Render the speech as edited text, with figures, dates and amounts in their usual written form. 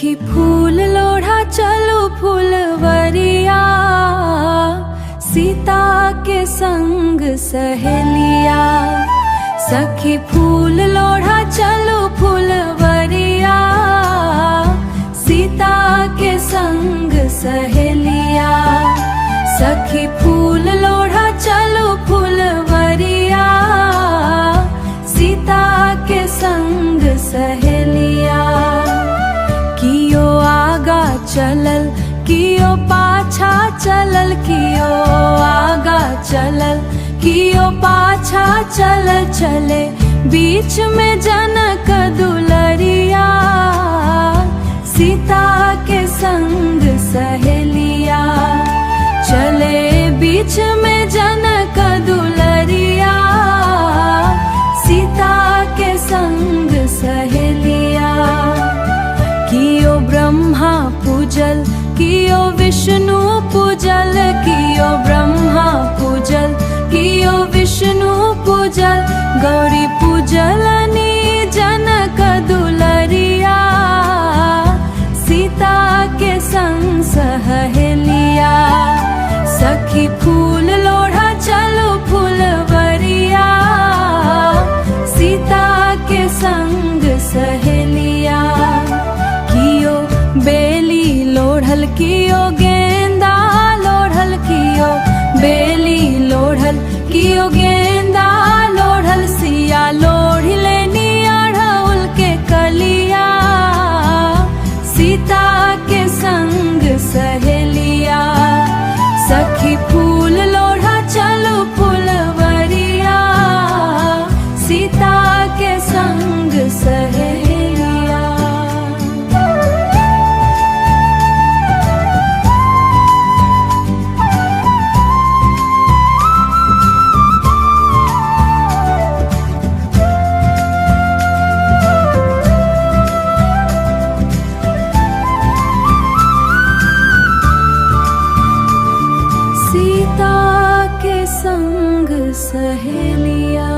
सखी फूल लोढ़ा चलो फूलवरिया, सीता के संग सहेलिया। सखी फूल लोढ़ा चलो फूलवरिया, सीता के संग सहेलिया। सखी फूल लोढ़ा चलो फूलवरिया, सीता के संग सहेलिया। कियो आगा चलल कियो पाछा चलल, कियो आगा चलल कियो पाछा चलल। चले बीच में जनक दुलरिया, सीता के संग सहेलिया। चले बीच में जनक दुलरिया, सीता के संग सहेलिया। कियो ब्रह्मा पूजल कियो विष्णु पूजल, कियो ब्रह्मा पूजल कियो विष्णु पूजल। गौरी पूजलनी जनक दुलरिया, सीता के संग सहेलिया। सखी फूल लोढ़ा चलो फूलवरिया, सीता के संग सहेलिया। कियो बेली लोढ़ल कियो गेंदा लोढ़ल, कियो बेली लोढ़ल कियो गेंदा लोढ़ल। सिया लोढ़ी लेनी अड़हुल के कलिया, सीता के संग सहेलिया। सखी फूल लोढ़ा चलो फूलवरिया, सीता के संग सहेलिया। सीता के संग सहेलिया।